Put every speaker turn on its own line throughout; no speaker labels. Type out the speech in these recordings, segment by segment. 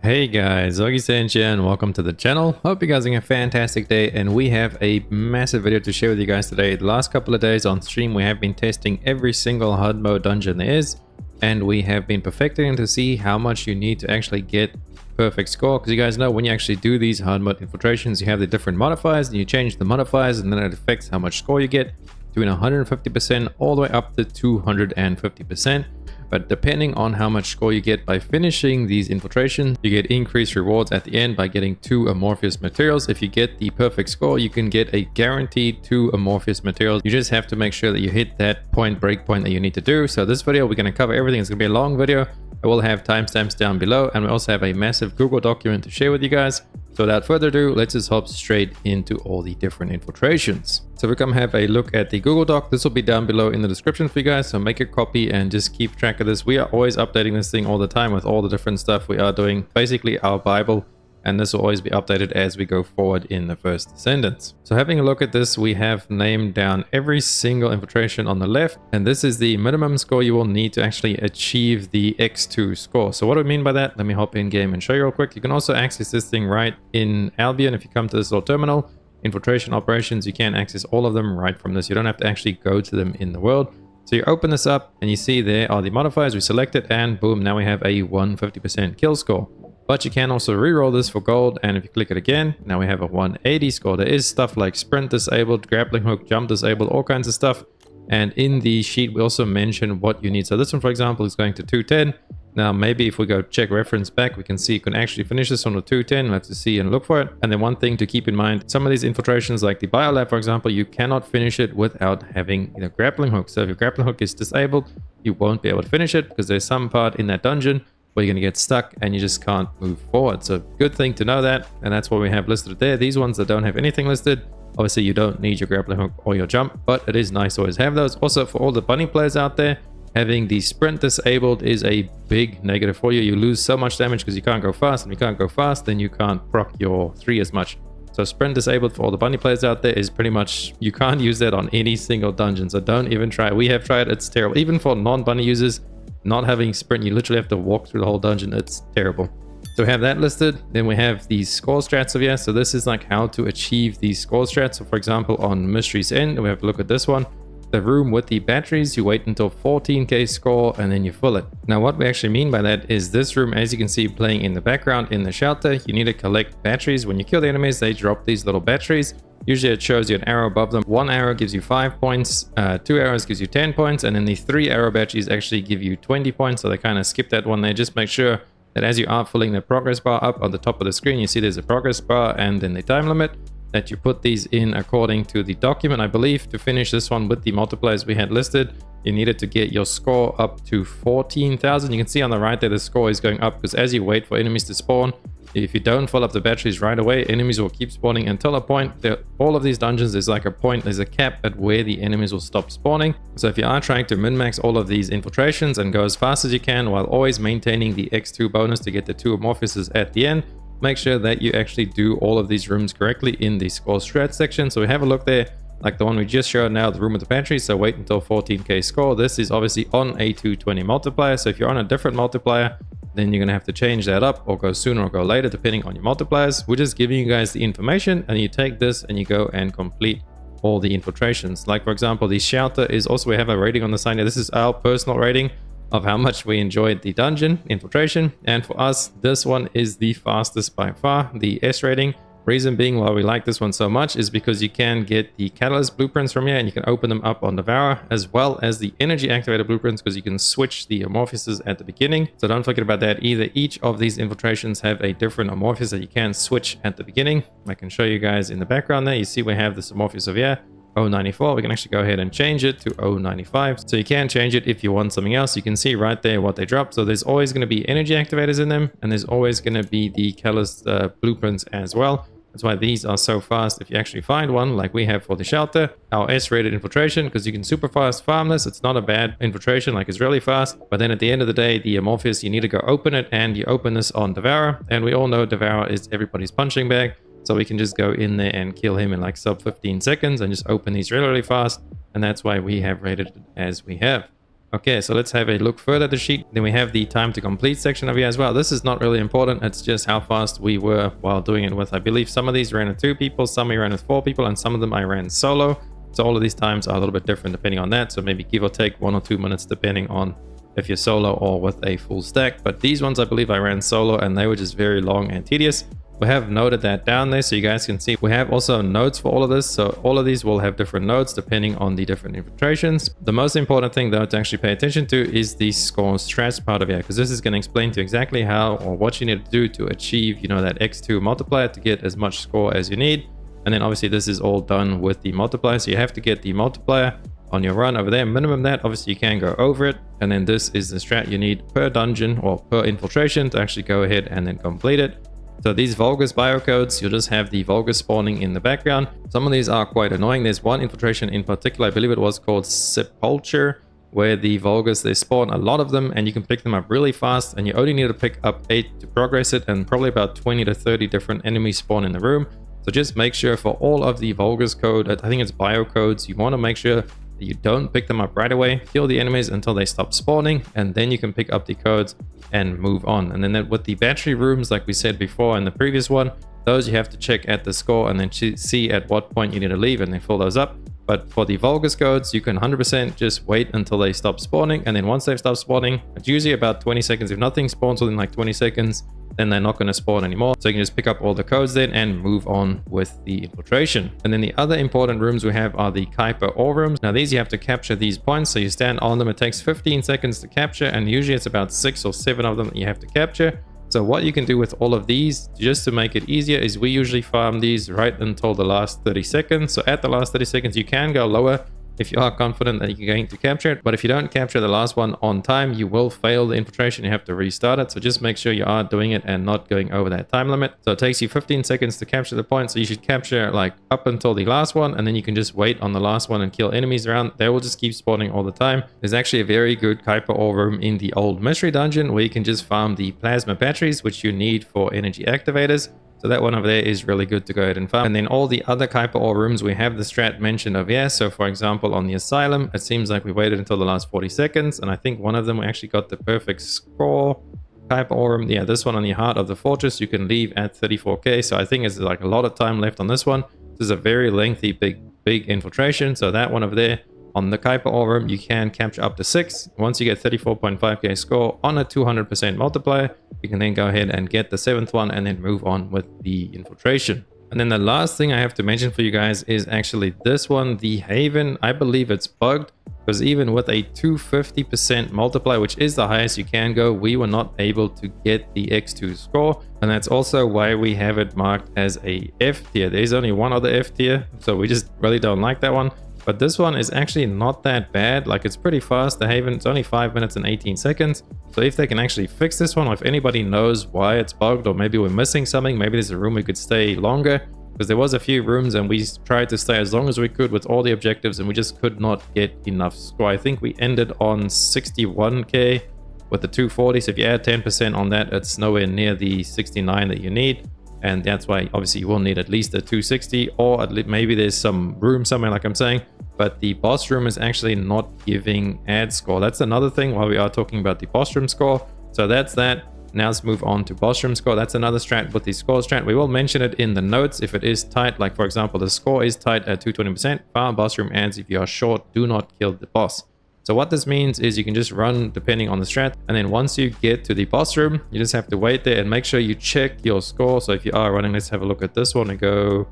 Hey guys, Augiesaint here and welcome to the channel. Hope you guys are having a fantastic day, and we have a massive video to share with you guys today. The last couple of days on stream we have been testing every single HUD mode dungeon there is, and we have been perfecting to see how much you need to actually get perfect score, because you guys know when you actually do these HUD mode infiltrations you have the different modifiers and you change the modifiers and then it affects how much score you get, between 150% all the way up to 250%. But depending on how much score you get by finishing these infiltrations, you get increased rewards at the end by getting 2 amorphous materials. If you get the perfect score, you can get a guaranteed 2 amorphous materials. You just have to make sure that you hit that break point that you need to do. So this video, we're going to cover everything. It's going to be a long video. I will have timestamps down below, and we also have a massive Google document to share with you guys. So without further ado, let's just hop straight into all the different infiltrations. So we come have a look at the Google Doc. This will be down below in the description for you guys, so make a copy and just keep track of this. We are always updating this thing all the time with all the different stuff we are doing, basically our Bible, and this will always be updated as we go forward in the first Descendants. So having a look at this, we have named down every single infiltration on the left, and this is the minimum score you will need to actually achieve the X2 score. So what do I mean by that? Let me hop in game and show you real quick. You can also access this thing right in Albion. If you come to this little terminal, infiltration operations, you can access all of them right from this. You don't have to actually go to them in the world. So you open this up and you see there are the modifiers. We select it and boom, now we have a 150% kill score. But you can also reroll this for gold, and if you click it again, now we have a 180 score. There is stuff like sprint disabled, grappling hook, jump disabled, all kinds of stuff. And in the sheet we also mention what you need. So this one, for example, is going to 210. Now maybe if we go check reference back, we can see you can actually finish this on the 210. We'll have to see and look for it. And then one thing to keep in mind, some of these infiltrations like the biolab, for example, you cannot finish it without having grappling hook. So if your grappling hook is disabled, you won't be able to finish it because there's some part in that dungeon where you're going to get stuck and you just can't move forward. So good thing to know that, and that's what we have listed there. These ones that don't have anything listed, obviously you don't need your grappling hook or your jump, but it is nice to always have those. Also, for all the bunny players out there, having the sprint disabled is a big negative for you. You lose so much damage because you can't go fast, and if you can't go fast, then you can't proc your 3 as much. So sprint disabled for all the bunny players out there is pretty much, you can't use that on any single dungeon, so don't even try. We have tried, it's terrible. Even for non-bunny users, not having sprint, you literally have to walk through the whole dungeon. It's terrible. So we have that listed. Then we have these score strats over here. So this is like how to achieve these score strats. So for example, on Mystery's End, we have to look at this one. The room with the batteries, you wait until 14k score and then you fill it. Now what we actually mean by that is this room, as you can see playing in the background in the shelter, you need to collect batteries. When you kill the enemies, they drop these little batteries. Usually it shows you an arrow above them. 1 arrow gives you 5 points, 2 arrows gives you 10 points, and then the 3 arrow batteries actually give you 20 points. So they kind of skip that one there. Just make sure that as you are filling the progress bar up on the top of the screen, you see there's a progress bar and then the time limit, that you put these in according to the document. I believe to finish this one with the multipliers we had listed, you needed to get your score up to 14,000. You can see on the right there the score is going up because as you wait for enemies to spawn, if you don't fill up the batteries right away, enemies will keep spawning until a point. All of these dungeons, there's like a point, there's a cap at where the enemies will stop spawning. So if you are trying to min-max all of these infiltrations and go as fast as you can while always maintaining the X2 bonus to get the 2 amorphouses at the end, make sure that you actually do all of these rooms correctly in the score strat section. So we have a look there, like the one we just showed now, the room with the batteries. So wait until 14k score. This is obviously on a 220 multiplier. So if you're on a different multiplier, then you're going to have to change that up or go sooner or go later depending on your multipliers. We're just giving you guys the information, and you take this and you go and complete all the infiltrations. Like for example, the shelter is also, we have a rating on the side here. This is our personal rating of how much we enjoyed the dungeon infiltration, and for us this one is the fastest by far, the S rating. Reason being why we like this one so much is because you can get the catalyst blueprints from here and you can open them up on Devour, as well as the energy activated blueprints, because you can switch the amorphouses at the beginning. So don't forget about that either. Each of these infiltrations have a different amorphous that you can switch at the beginning. I can show you guys in the background there. You see we have this amorphous over here, 094. We can actually go ahead and change it to 095. So you can change it if you want something else. You can see right there what they drop. So there's always going to be energy activators in them, and there's always going to be the catalyst blueprints as well. That's why these are so fast. If you actually find one like we have for the shelter, our S-rated infiltration, because you can super fast farm this. It's not a bad infiltration, like it's really fast. But then at the end of the day, the amorphous, you need to go open it, and you open this on Devourer. And we all know Devourer is everybody's punching bag. So we can just go in there and kill him in like sub 15 seconds and just open these really, really fast. And that's why we have rated it as we have. Okay, so let's have a look further at the sheet. Then we have the time to complete section over here as well. This is not really important. It's just how fast we were while doing it with, I believe some of these ran with 2 people, some we ran with 4 people, and some of them I ran solo. So all of these times are a little bit different depending on that. So maybe give or take 1 or 2 minutes depending on if you're solo or with a full stack. But these ones I believe I ran solo and they were just very long and tedious. We have noted that down there so you guys can see. We have also notes for all of this. So all of these will have different notes depending on the different infiltrations. The most important thing though to actually pay attention to is the score strats part of it, because this is going to explain to you exactly how or what you need to do to achieve, you know, that x2 multiplier to get as much score as you need. And then obviously this is all done with the multiplier. So you have to get the multiplier on your run over there. Minimum that, obviously you can go over it. And then this is the strat you need per dungeon or per infiltration to actually go ahead and then complete it. So these Vulgus Bio Codes, you'll just have the Vulgus spawning in the background. Some of these are quite annoying. There's one infiltration in particular, I believe it was called Sepulture, where the Vulgus, they spawn a lot of them and you can pick them up really fast, and you only need to pick up 8 to progress it, and probably about 20 to 30 different enemies spawn in the room. So just make sure for all of the Vulgus code, I think it's bio codes, you want to make sure that you don't pick them up right away. Kill the enemies until they stop spawning, and then you can pick up the codes and move on. And then with the battery rooms, like we said before in the previous one, those you have to check at the score and then see at what point you need to leave and then fill those up. But for the Vulgus codes, you can 100% just wait until they stop spawning, and then once they've stopped spawning, it's usually about 20 seconds. If nothing spawns within like 20 seconds, then they're not going to spawn anymore. So you can just pick up all the codes then and move on with the infiltration. And then the other important rooms we have are the Kaiper Ore Rooms. Now these you have to capture these points. So you stand on them. It takes 15 seconds to capture, and usually it's about 6 or 7 of them that you have to capture. So what you can do with all of these, just to make it easier, is we usually farm these right until the last 30 seconds. So at the last 30 seconds, you can go lower if you are confident that you're going to capture it. But if you don't capture the last one on time, you will fail the infiltration. You have to restart it. So just make sure you are doing it and not going over that time limit. So it takes you 15 seconds to capture the point. So you should capture like up until the last one, and then you can just wait on the last one and kill enemies around. They will just keep spawning all the time. There's actually a very good Kaiper Ore Room in the old mystery dungeon where you can just farm the plasma batteries, which you need for energy activators. So that one over there is really good to go ahead and farm. And then all the other Kaiper Ore Rooms, we have the strat mentioned over here. So for example, on the Asylum, it seems like we waited until the last 40 seconds. And I think one of them we actually got the perfect score. Kaiper Ore Room, yeah, this one on the Heart of the Fortress, you can leave at 34k. So I think it's like a lot of time left on this one. This is a very lengthy, big infiltration. So that one over there, on the Kaiper Ore Room, you can capture up to 6. Once you get 34.5k score on a 200% multiplier, you can then go ahead and get the 7th one and then move on with the infiltration. And then the last thing I have to mention for you guys is actually this one, the Haven. I believe it's bugged because even with a 250% multiplier, which is the highest you can go, we were not able to get the X2 score. And that's also why we have it marked as a F tier. There's only one other F tier, so we just really don't like that one. But this one is actually not that bad. Like, it's pretty fast. The Haven, it's only 5 minutes and 18 seconds. So if they can actually fix this one, or if anybody knows why it's bugged, or maybe we're missing something, maybe there's a room we could stay longer, because there was a few rooms and we tried to stay as long as we could with all the objectives and we just could not get enough score. I think we ended on 61k with the 240. So if you add 10% on that, it's nowhere near the 69 that you need. And that's why obviously you will need at least a 260, or at least maybe there's some room somewhere like I'm saying. But the boss room is actually not giving ad score. That's another thing while we are talking about the boss room score. So that's that. Now let's move on to boss room score. That's another strat with the score strat. We will mention it in the notes if it is tight. Like for example, the score is tight at 220%. Farm boss room ads if you are short. Do not kill the boss. So what this means is you can just run depending on the strat, and then once you get to the boss room, you just have to wait there and make sure you check your score. So if you are running, let's have a look at this one and go,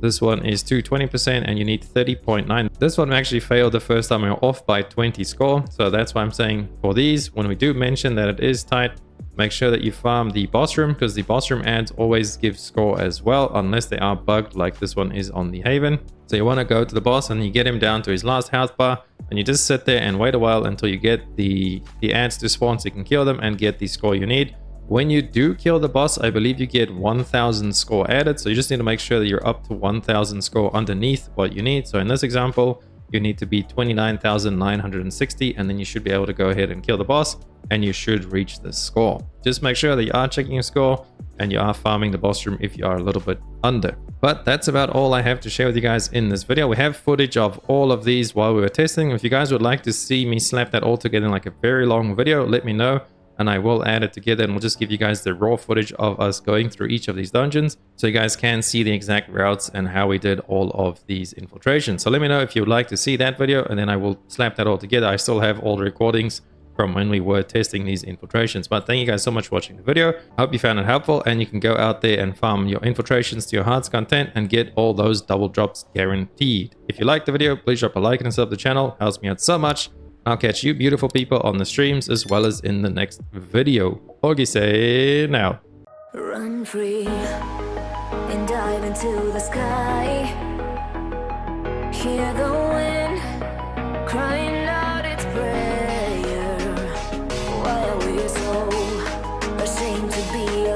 this one is 220% and you need 30.9. This one actually failed the first time. We were off by 20 score. So that's why I'm saying for these, when we do mention that it is tight, make sure that you farm the boss room, because the boss room ads always give score as well, unless they are bugged like this one is on the Haven. So you want to go to the boss and you get him down to his last health bar, and you just sit there and wait a while until you get the ads to spawn so you can kill them and get the score you need. When you do kill the boss, I believe you get 1000 score added. So you just need to make sure that you're up to 1000 score underneath what you need. So in this example, you need to be 29,960, and then you should be able to go ahead and kill the boss, and you should reach the score. Just make sure that you are checking your score and you are farming the boss room if you are a little bit under. But that's about all I have to share with you guys in this video. We have footage of all of these while we were testing. If you guys would like to see me slap that all together in like a very long video, let me know, and I will add it together, and we'll just give you guys the raw footage of us going through each of these dungeons so you guys can see the exact routes and how we did all of these infiltrations. So let me know if you would like to see that video, and then I will slap that all together. I still have all the recordings from when we were testing these infiltrations. But thank you guys so much for watching the video. I hope you found it helpful, and you can go out there and farm your infiltrations to your heart's content and get all those double drops guaranteed. If you liked the video, please drop a like and sub to the channel. It helps me out so much. I'll catch you beautiful people on the streams as well as in the next video. Augiesaint now.
Run free and dive into the sky. Hear the